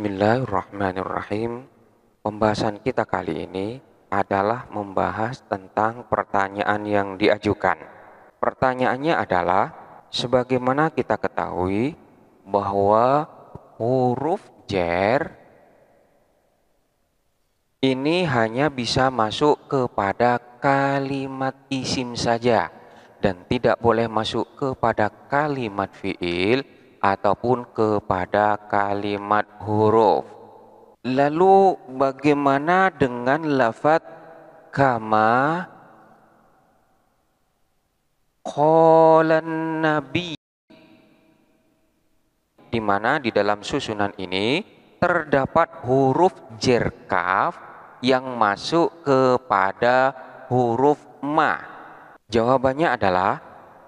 Bismillahirrahmanirrahim. Pembahasan kita kali ini adalah membahas tentang pertanyaan yang diajukan. Pertanyaannya adalah, sebagaimana kita ketahui bahwa huruf jar ini hanya bisa masuk kepada kalimat isim saja dan tidak boleh masuk kepada kalimat fiil ataupun kepada kalimat huruf. Lalu bagaimana dengan lafaz kama qalan nabi, di mana di dalam susunan ini terdapat huruf jar kaf yang masuk kepada huruf ma? Jawabannya adalah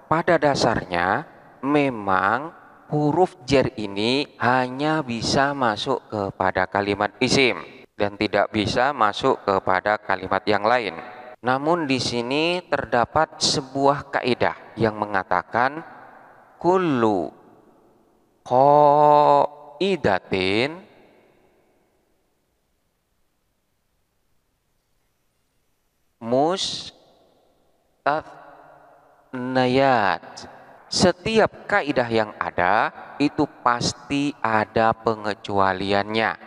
pada dasarnya memang huruf jar ini hanya bisa masuk kepada kalimat isim dan tidak bisa masuk kepada kalimat yang lain. Namun di sini terdapat sebuah kaidah yang mengatakan kullu qaidatin mustathnayat. Setiap kaidah yang ada itu pasti ada pengecualiannya.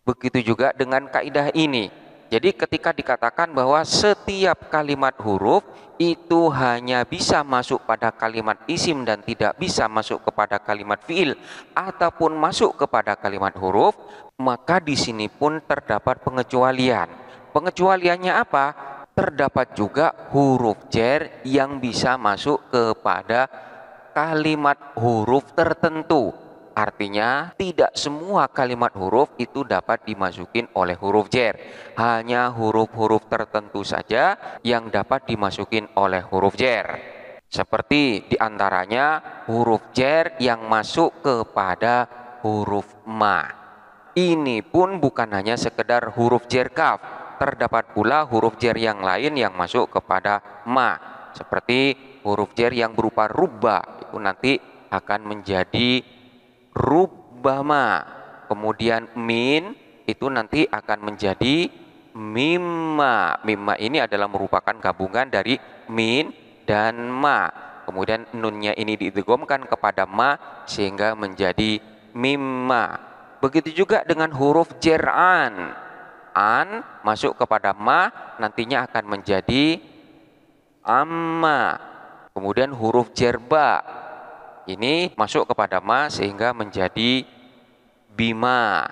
Begitu juga dengan kaidah ini. Jadi ketika dikatakan bahwa setiap kalimat huruf itu hanya bisa masuk pada kalimat isim dan tidak bisa masuk kepada kalimat fiil ataupun masuk kepada kalimat huruf, maka di sini pun terdapat pengecualian. Pengecualiannya apa? Terdapat juga huruf jar yang bisa masuk kepada kalimat huruf tertentu. Artinya tidak semua kalimat huruf itu dapat dimasukin oleh huruf jar. Hanya huruf-huruf tertentu saja yang dapat dimasukin oleh huruf jar. Seperti diantaranya huruf jar yang masuk kepada huruf ma. Ini pun bukan hanya sekedar huruf jar kaf. Terdapat pula huruf jar yang lain yang masuk kepada ma. Seperti huruf jar yang berupa rubba, itu nanti akan menjadi rubbama. Kemudian min itu nanti akan menjadi mimma. Mimma ini adalah merupakan gabungan dari min dan ma. Kemudian nunnya ini diidghamkan kepada ma sehingga menjadi mimma. Begitu juga dengan huruf jar an. An masuk kepada ma nantinya akan menjadi amma. Kemudian huruf jar ba ini masuk kepada ma sehingga menjadi bima.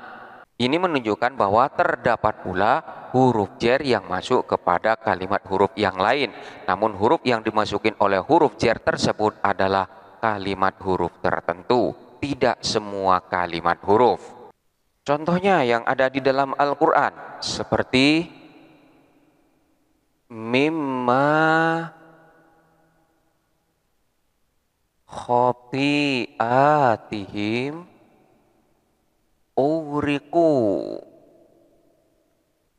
Ini menunjukkan bahwa terdapat pula huruf jar yang masuk kepada kalimat huruf yang lain. Namun huruf yang dimasukin oleh huruf jar tersebut adalah kalimat huruf tertentu, tidak semua kalimat huruf. Contohnya yang ada di dalam Al-Quran seperti mimma khotiatihim uriku.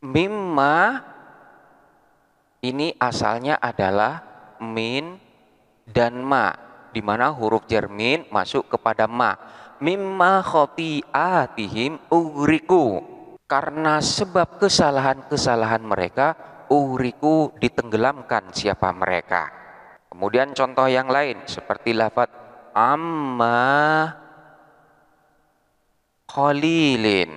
Mimma ini asalnya adalah min dan ma, di mana huruf jar min masuk kepada ma. Mimma khotiatihim uriku, karena sebab kesalahan-kesalahan mereka uriku ditenggelamkan siapa mereka. Kemudian contoh yang lain seperti lafaz amma qalilin.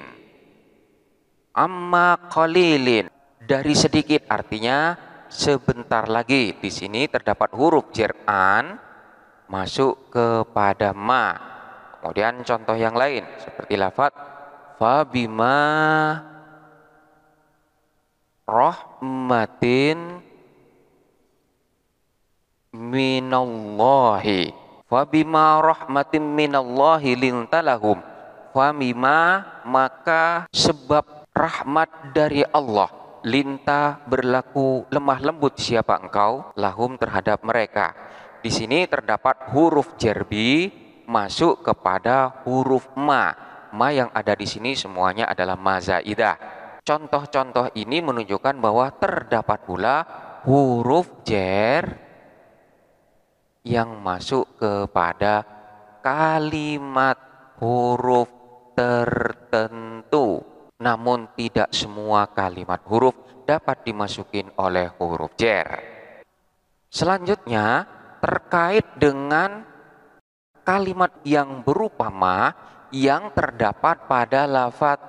Amma qalilin, dari sedikit, artinya sebentar lagi. Di sini terdapat huruf jar an masuk kepada ma. Kemudian contoh yang lain seperti lafaz fabima rahmatin minallahi. Fabima rahmatin minallahi lintalahum. Famima, maka sebab rahmat dari Allah, linta berlaku lemah lembut siapa engkau lahum terhadap mereka. Di sini terdapat huruf jarbi masuk kepada huruf ma. Ma yang ada di sini semuanya adalah ma zaidah. Contoh-contoh ini menunjukkan bahwa terdapat pula huruf jar yang masuk kepada kalimat huruf tertentu. Namun tidak semua kalimat huruf dapat dimasukin oleh huruf jar. Selanjutnya terkait dengan kalimat yang berupa ma yang terdapat pada lafadz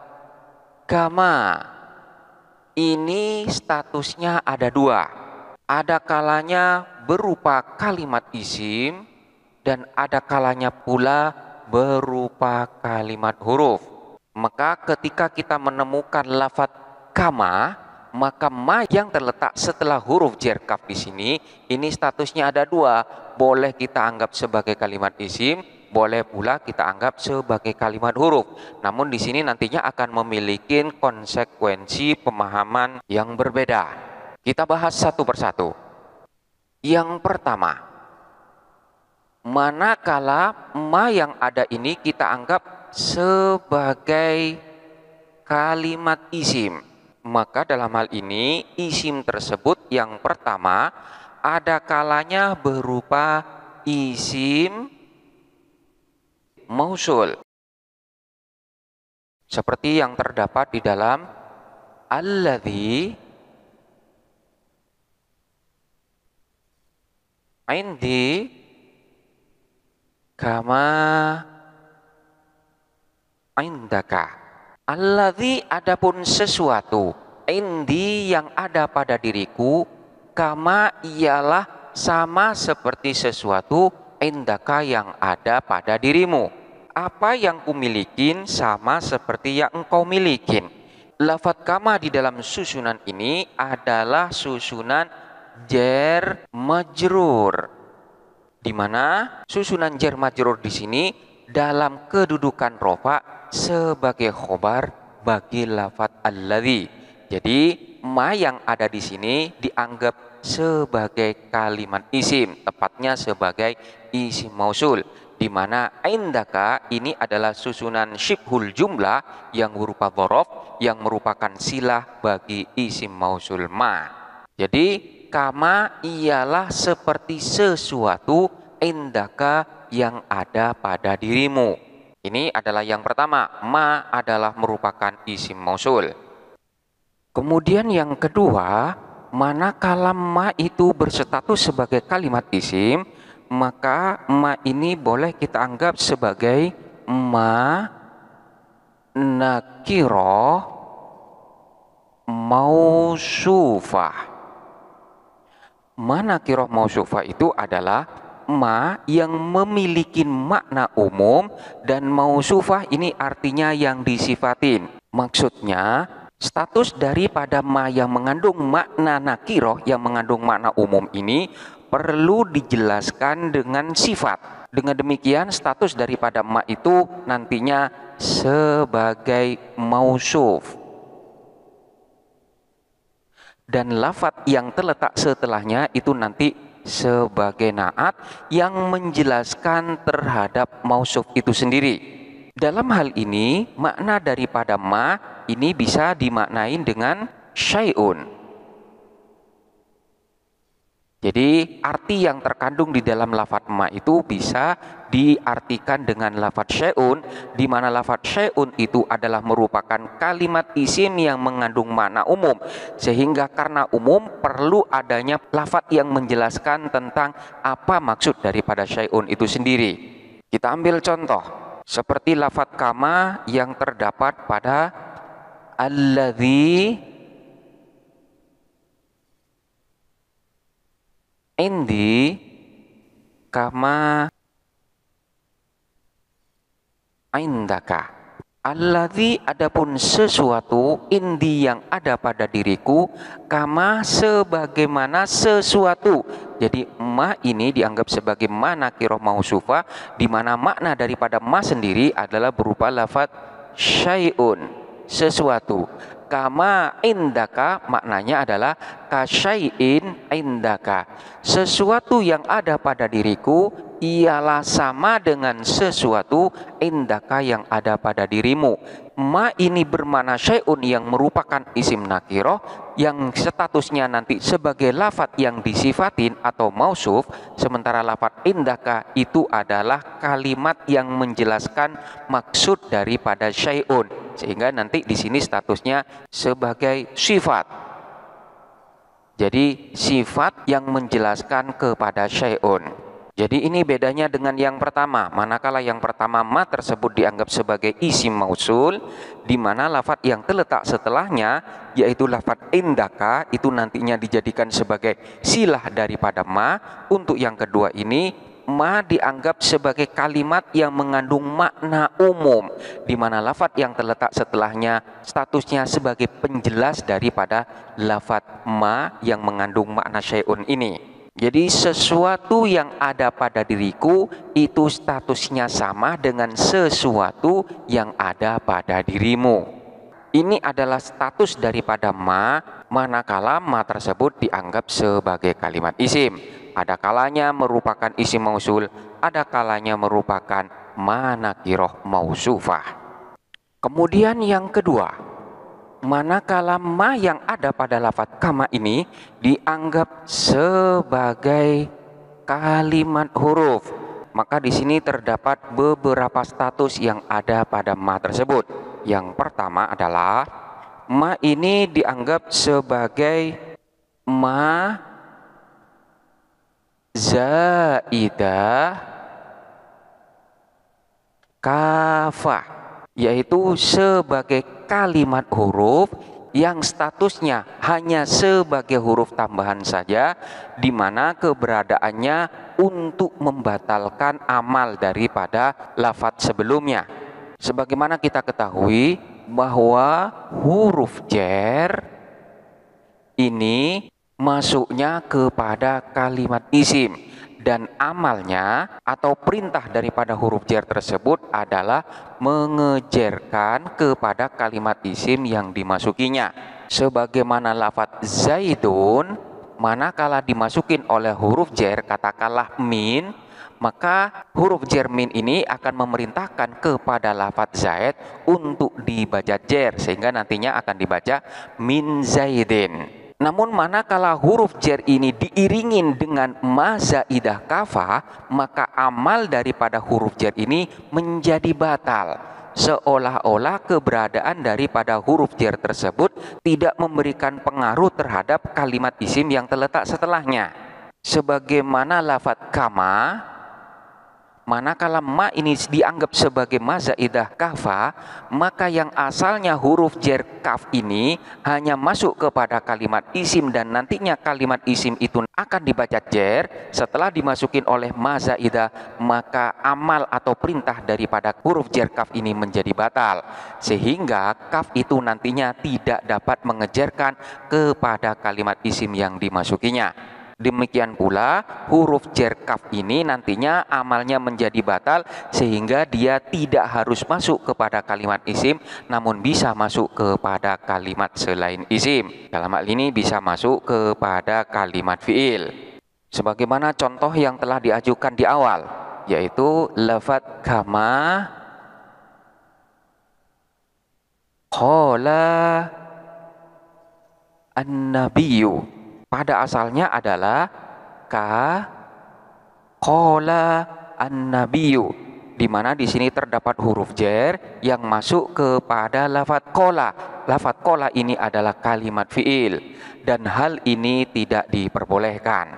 kama. Ini statusnya ada dua. Ada kalanya berupa kalimat isim dan ada kalanya pula berupa kalimat huruf. Maka ketika kita menemukan lafadz kama, maka ma yang terletak setelah huruf jar kaf di sini, ini statusnya ada dua. Boleh kita anggap sebagai kalimat isim, boleh pula kita anggap sebagai kalimat huruf. Namun di sini nantinya akan memiliki konsekuensi pemahaman yang berbeda. Kita bahas satu persatu. Yang pertama, manakala ma yang ada ini kita anggap sebagai kalimat isim, maka dalam hal ini isim tersebut yang pertama ada kalanya berupa isim mausul, seperti yang terdapat di dalam alladzi indi kama indaka. Alladzi adapun sesuatu, indi yang ada pada diriku, kama ialah sama seperti sesuatu indaka yang ada pada dirimu. Apa yang kumilikin sama seperti yang engkau milikin. Lafadz kama di dalam susunan ini adalah susunan jar majrur, di mana susunan jar majrur di sini dalam kedudukan rofa sebagai khobar bagi lafadz alladzi. Jadi ma yang ada di sini dianggap sebagai kalimat isim, tepatnya sebagai isim mausul, di mana indaka ini adalah susunan syibhul jumlah yang berupa dhorof yang merupakan silah bagi isim mausul ma. Jadi kama ialah seperti sesuatu indaka yang ada pada dirimu. Ini adalah yang pertama, ma adalah merupakan isim mausul. Kemudian yang kedua, manakala ma itu berstatus sebagai kalimat isim, maka ma ini boleh kita anggap sebagai ma nakiroh mausufah. Ma nakiroh mausufah itu adalah ma yang memiliki makna umum dan mausufah ini artinya yang disifatin. Maksudnya status daripada ma yang mengandung makna nakiroh, yang mengandung makna umum ini perlu dijelaskan dengan sifat. Dengan demikian status daripada ma itu nantinya sebagai mausuf. Dan lafadz yang terletak setelahnya itu nanti sebagai naat yang menjelaskan terhadap mausuf itu sendiri. Dalam hal ini makna daripada ma ini bisa dimaknain dengan syai'un. Jadi arti yang terkandung di dalam lafadz ma itu bisa diartikan dengan lafadz syai'un, di mana lafadz syai'un itu adalah merupakan kalimat isim yang mengandung makna umum, sehingga karena umum perlu adanya lafadz yang menjelaskan tentang apa maksud daripada syai'un itu sendiri. Kita ambil contoh seperti lafadz kama yang terdapat pada alladzi indi kama indaka. Alladzi adapun sesuatu, indi yang ada pada diriku, kama sebagaimana sesuatu. Jadi ma ini dianggap sebagai ma nakiroh mausufa, di mana makna daripada ma sendiri adalah berupa lafadz syai'un, sesuatu. Kama indaka maknanya adalah kasyai'in indaka. Sesuatu yang ada pada diriku ialah sama dengan sesuatu indaka yang ada pada dirimu. ma ini bermakna syai'un yang merupakan isim nakiroh yang statusnya nanti sebagai lafadz yang disifatin atau mausuf, sementara lafadz indaka itu adalah kalimat yang menjelaskan maksud daripada syai'un, sehingga nanti di sini statusnya sebagai sifat. Jadi sifat yang menjelaskan kepada syai'un. Jadi ini bedanya dengan yang pertama. Manakala yang pertama ma tersebut dianggap sebagai isim mausul, di mana lafadz yang terletak setelahnya yaitu lafadz indaka itu nantinya dijadikan sebagai silah daripada ma. Untuk yang kedua ini ma dianggap sebagai kalimat yang mengandung makna umum, di mana lafadz yang terletak setelahnya statusnya sebagai penjelas daripada lafadz ma yang mengandung makna syai'un ini. Jadi sesuatu yang ada pada diriku itu statusnya sama dengan sesuatu yang ada pada dirimu. Ini adalah status daripada ma, manakala ma tersebut dianggap sebagai kalimat isim. Ada kalanya merupakan isim mausul, ada kalanya merupakan ma nakiroh mausufah. Kemudian yang kedua, manakala ma yang ada pada lafadz kama ini dianggap sebagai kalimat huruf, maka di sini terdapat beberapa status yang ada pada ma tersebut. Yang pertama adalah ma ini dianggap sebagai ma zaidah kafah, yaitu sebagai kalimat huruf yang statusnya hanya sebagai huruf tambahan saja, di mana keberadaannya untuk membatalkan amal daripada lafadz sebelumnya. Sebagaimana kita ketahui bahwa huruf jar ini masuknya kepada kalimat isim, dan amalnya atau perintah daripada huruf jar tersebut adalah mengejarkan kepada kalimat isim yang dimasukinya. Sebagaimana lafadz zaidun, manakala dimasukin oleh huruf jar, katakanlah min, maka huruf jar min ini akan memerintahkan kepada lafadz zaid untuk dibaca jar, sehingga nantinya akan dibaca min zaidin. Namun manakala huruf jar ini diiringin dengan ma zaidah kafa, maka amal daripada huruf jar ini menjadi batal, seolah-olah keberadaan daripada huruf jar tersebut tidak memberikan pengaruh terhadap kalimat isim yang terletak setelahnya. Sebagaimana lafadz kama, manakala ma ini dianggap sebagai ma zaidah kafa, maka yang asalnya huruf jar kaf ini hanya masuk kepada kalimat isim, dan nantinya kalimat isim itu akan dibaca jar. Setelah dimasukin oleh ma zaidah, maka amal atau perintah daripada huruf jar kaf ini menjadi batal, sehingga kaf itu nantinya tidak dapat mengejarkan kepada kalimat isim yang dimasukinya. Demikian pula huruf jar kaf ini nantinya amalnya menjadi batal, sehingga dia tidak harus masuk kepada kalimat isim, namun bisa masuk kepada kalimat selain isim. Dalam hal ini bisa masuk kepada kalimat fiil. Sebagaimana contoh yang telah diajukan di awal, yaitu lafadz kama qala an-nabiyyu. Pada asalnya adalah ka qala an-nabiyyu, di mana di sini terdapat huruf jar yang masuk kepada lafadz qala. Lafadz qala ini adalah kalimat fiil, dan hal ini tidak diperbolehkan.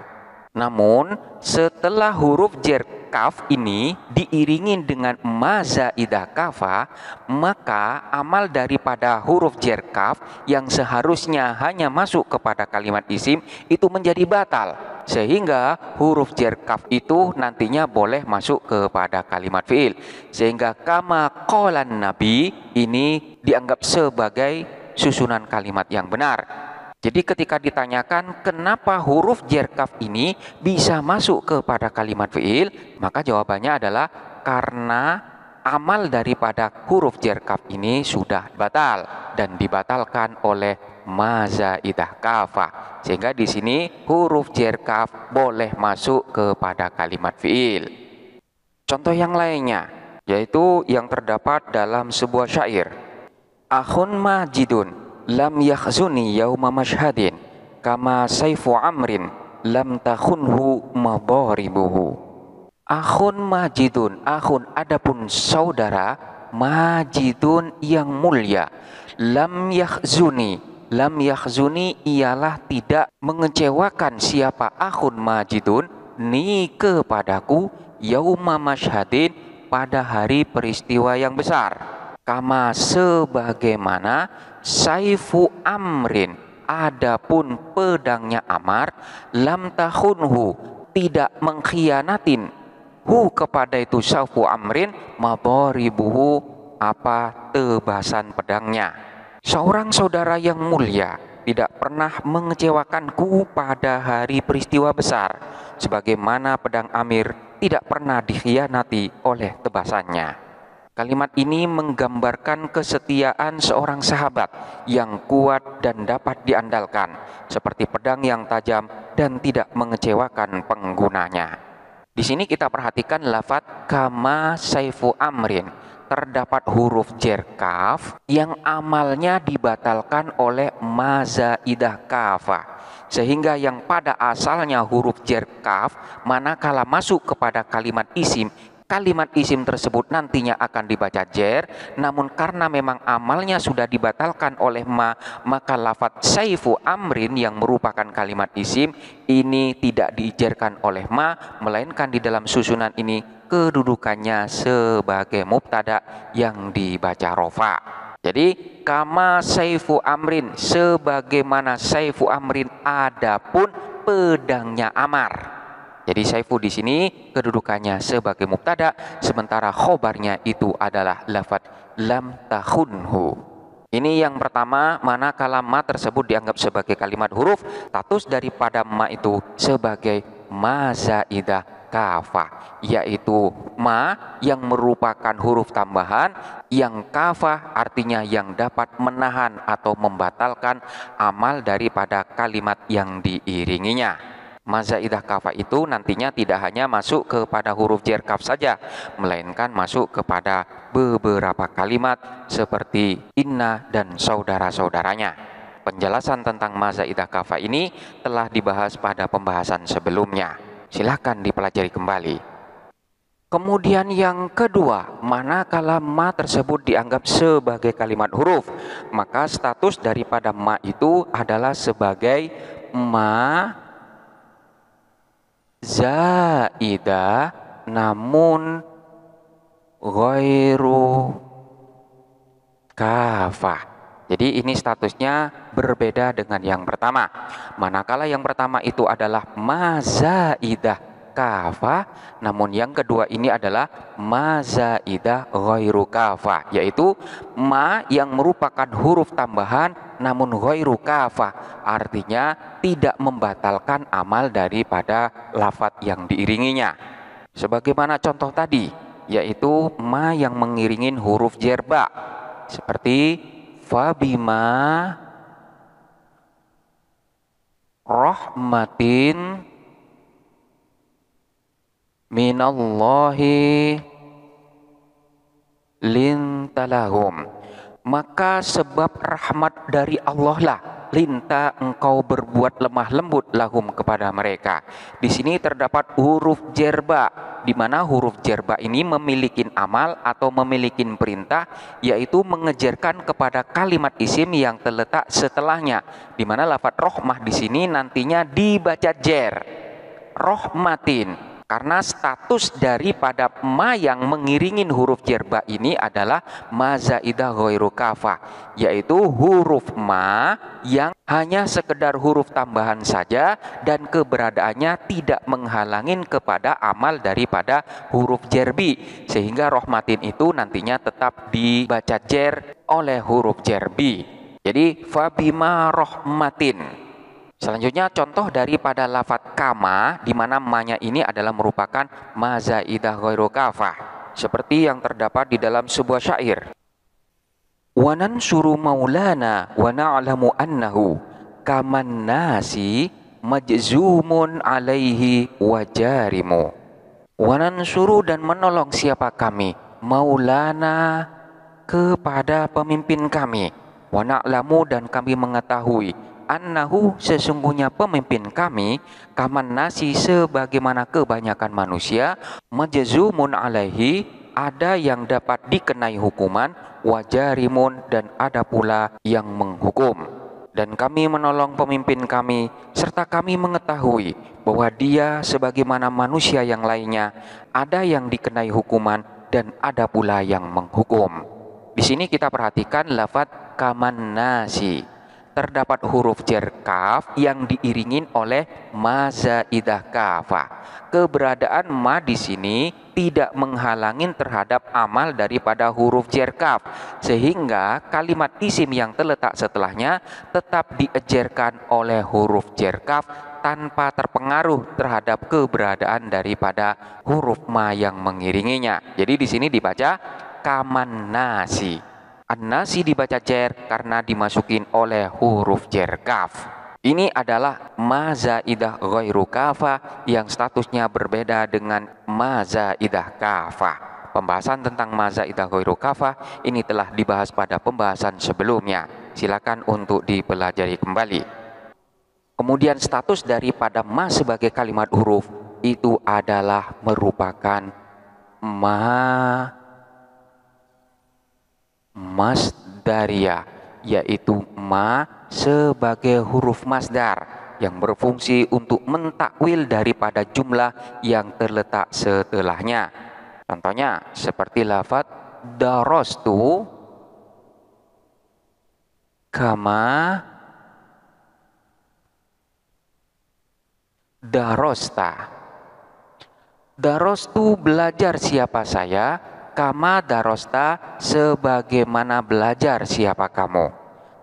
Namun setelah huruf jar kaf ini diiringi dengan ma zaidah kafa, maka amal daripada huruf jar kaf yang seharusnya hanya masuk kepada kalimat isim itu menjadi batal, sehingga huruf jar kaf itu nantinya boleh masuk kepada kalimat fiil, sehingga kama qalan nabi ini dianggap sebagai susunan kalimat yang benar. Jadi ketika ditanyakan kenapa huruf jar kaf ini bisa masuk kepada kalimat fiil, maka jawabannya adalah karena amal daripada huruf jar kaf ini sudah batal dan dibatalkan oleh ma zaidah kafa, sehingga di sini huruf jar kaf boleh masuk kepada kalimat fiil. Contoh yang lainnya yaitu yang terdapat dalam sebuah syair. Akhun majidun lam yakhzuni yauma mashhadin kama saifu amrin lam takhunhu madharibuhu. Akhun majidun, akhun adapun saudara, majidun yang mulia, lam yakhzuni, lam yakhzuni ialah tidak mengecewakan siapa akhun majidun ni kepadaku yauma mashhadin pada hari peristiwa yang besar. Kama sebagaimana saifu amrin, adapun pedangnya Amar, lam tahunhu tidak mengkhianatin hu kepada itu saifu amrin madharibuhu apa tebasan pedangnya. Seorang saudara yang mulia tidak pernah mengecewakanku pada hari peristiwa besar, sebagaimana pedang Amir tidak pernah dikhianati oleh tebasannya. Kalimat ini menggambarkan kesetiaan seorang sahabat yang kuat dan dapat diandalkan, seperti pedang yang tajam dan tidak mengecewakan penggunanya. Di sini kita perhatikan lafadz kama saifu amrin. Terdapat huruf jer kaf yang amalnya dibatalkan oleh ma zaidah kafah. Sehingga yang pada asalnya huruf jer kaf manakala masuk kepada kalimat isim, kalimat isim tersebut nantinya akan dibaca jer, namun karena memang amalnya sudah dibatalkan oleh ma, maka lafadz saifu amrin yang merupakan kalimat isim ini tidak diijarkan oleh ma, melainkan di dalam susunan ini kedudukannya sebagai mubtada yang dibaca rofa. Jadi kama saifu amrin, sebagaimana saifu amrin adapun pedangnya Amar. Jadi saifu di sini kedudukannya sebagai mubtada, sementara khobarnya itu adalah lafadz lam tahunhu. Ini yang pertama, manakala ma tersebut dianggap sebagai kalimat huruf, status daripada ma itu sebagai ma zaidah kafah, yaitu ma yang merupakan huruf tambahan, yang kafah artinya yang dapat menahan atau membatalkan amal daripada kalimat yang diiringinya. Ma zaidah kafah itu nantinya tidak hanya masuk kepada huruf jer kaf saja, melainkan masuk kepada beberapa kalimat seperti inna dan saudara-saudaranya. Penjelasan tentang ma zaidah kafah ini telah dibahas pada pembahasan sebelumnya. Silahkan dipelajari kembali. Kemudian yang kedua, manakala ma tersebut dianggap sebagai kalimat huruf, maka status daripada ma itu adalah sebagai ma zaidah namun ghairu kafah. Jadi ini statusnya berbeda dengan yang pertama. Manakala yang pertama itu adalah ma zaidah kafah, namun yang kedua ini adalah ma zaidah ghairu kafah, yaitu ma yang merupakan huruf tambahan namun ghairu kafah, artinya tidak membatalkan amal daripada lafadz yang diiringinya. Sebagaimana contoh tadi, yaitu ma yang mengiringin huruf jer ba, seperti fabima rahmatin minallahi lintalahum, maka sebab rahmat dari Allah lah linta engkau berbuat lemah lembut lahum kepada mereka. Di sini terdapat huruf jerba, di mana huruf jerba ini memiliki amal atau memiliki perintah, yaitu mengejarkan kepada kalimat isim yang terletak setelahnya, di mana lafadz rohmah di sini nantinya dibaca jer, rohmatin. Karena status daripada ma yang mengiringin huruf jerba ini adalah ma zaidah ghairu kafah, yaitu huruf ma yang hanya sekedar huruf tambahan saja dan keberadaannya tidak menghalangin kepada amal daripada huruf jerbi, sehingga rohmatin itu nantinya tetap dibaca jer oleh huruf jerbi. Jadi fabima rohmatin. Selanjutnya contoh daripada lafadz kama, di mana ma-nya ini adalah merupakan ma zaidah ghairu kafah, seperti yang terdapat di dalam sebuah syair. Wa nansuru maulana wa na'lamu annahu kaman nasi majzumun alaihi wa jarimu. Wa nansuru, dan menolong siapa kami, maulana kepada pemimpin kami. Wa na'lamu, dan kami mengetahui, annahu, sesungguhnya pemimpin kami, kaman nasi, sebagaimana kebanyakan manusia, majzumun alaihi, ada yang dapat dikenai hukuman, wajarimun, dan ada pula yang menghukum. Dan kami menolong pemimpin kami, serta kami mengetahui bahwa dia sebagaimana manusia yang lainnya, ada yang dikenai hukuman dan ada pula yang menghukum. Di sini kita perhatikan lafadz kaman nasi. Terdapat huruf jar kaf yang diiringin oleh ma zaidah kafah. Keberadaan ma di sini tidak menghalangin terhadap amal daripada huruf jar kaf, sehingga kalimat isim yang terletak setelahnya tetap diejarkan oleh huruf jar kaf tanpa terpengaruh terhadap keberadaan daripada huruf ma yang mengiringinya. Jadi di sini dibaca kaman nasi. An-nasi dibaca jar karena dimasukin oleh huruf jar kaf. Ini adalah ma zaidah ghairu kafah yang statusnya berbeda dengan ma zaidah kafah. Pembahasan tentang ma zaidah ghairu kafah ini telah dibahas pada pembahasan sebelumnya. Silakan untuk dipelajari kembali. Kemudian status daripada ma sebagai kalimat huruf itu adalah merupakan ma masdaria, yaitu ma sebagai huruf masdar yang berfungsi untuk mentakwil daripada jumlah yang terletak setelahnya. Contohnya seperti lafadz darastu kama darosta. Darostu, belajar siapa saya, kama darosta, sebagaimana belajar siapa kamu.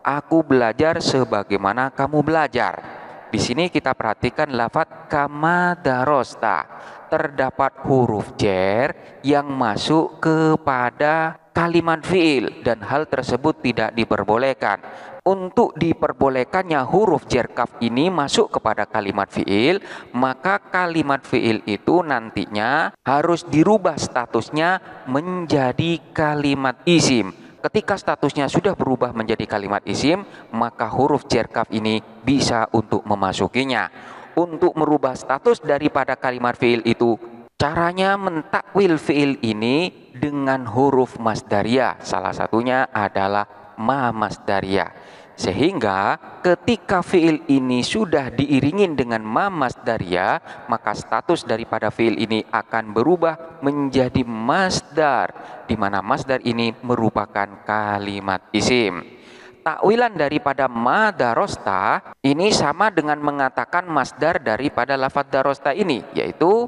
Aku belajar sebagaimana kamu belajar. Di sini kita perhatikan lafadz kama darosta. Terdapat huruf jar yang masuk kepada kalimat fiil dan hal tersebut tidak diperbolehkan. Untuk diperbolehkannya huruf jar kaf ini masuk kepada kalimat fiil, maka kalimat fiil itu nantinya harus dirubah statusnya menjadi kalimat isim. Ketika statusnya sudah berubah menjadi kalimat isim, maka huruf jar kaf ini bisa untuk memasukinya. Untuk merubah status daripada kalimat fiil itu, caranya mentakwil fiil ini dengan huruf masdariyah. Salah satunya adalah ma masdariyah. Sehingga ketika fiil ini sudah diiringin dengan ma masdariyah, maka status daripada fiil ini akan berubah menjadi masdar, di mana masdar ini merupakan kalimat isim. Takwilan daripada ma darosta ini sama dengan mengatakan masdar daripada lafadz darosta ini, yaitu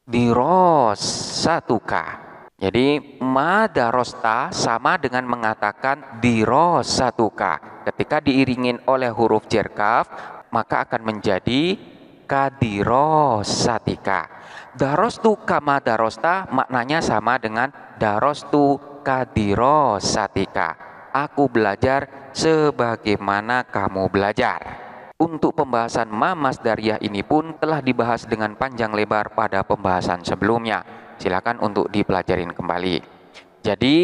dirosatuka. Jadi ma darosta sama dengan mengatakan dirosatuka. Ketika diiringin oleh huruf jar kaf, maka akan menjadi kadirosatika. Darostu kama darosta maknanya sama dengan darostu kadirosatika. Aku belajar sebagaimana kamu belajar. Untuk pembahasan ma masdariyah ini pun telah dibahas dengan panjang lebar pada pembahasan sebelumnya. Silakan untuk dipelajarin kembali. Jadi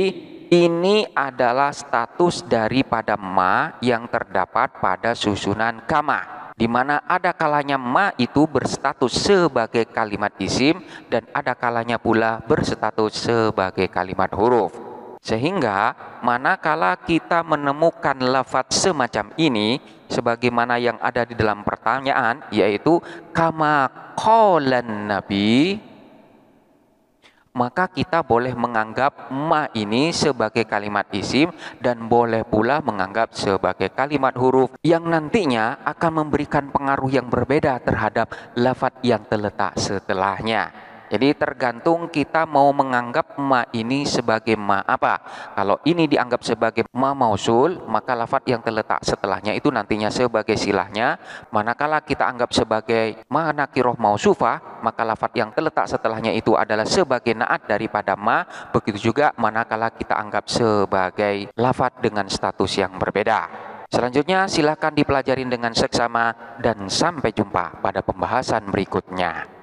ini adalah status daripada ma yang terdapat pada susunan kama, di mana ada kalanya ma itu berstatus sebagai kalimat isim dan ada kalanya pula berstatus sebagai kalimat huruf. Sehingga manakala kita menemukan lafadz semacam ini, sebagaimana yang ada di dalam pertanyaan, yaitu kama qalan nabi, maka kita boleh menganggap ma ini sebagai kalimat isim dan boleh pula menganggap sebagai kalimat huruf yang nantinya akan memberikan pengaruh yang berbeda terhadap lafadz yang terletak setelahnya. Jadi tergantung kita mau menganggap ma ini sebagai ma apa. Kalau ini dianggap sebagai ma mausul, maka lafadz yang terletak setelahnya itu nantinya sebagai silahnya. Manakala kita anggap sebagai ma nakiroh mausufah, maka lafadz yang terletak setelahnya itu adalah sebagai naat daripada ma. Begitu juga manakala kita anggap sebagai lafadz dengan status yang berbeda. Selanjutnya silahkan dipelajarin dengan seksama dan sampai jumpa pada pembahasan berikutnya.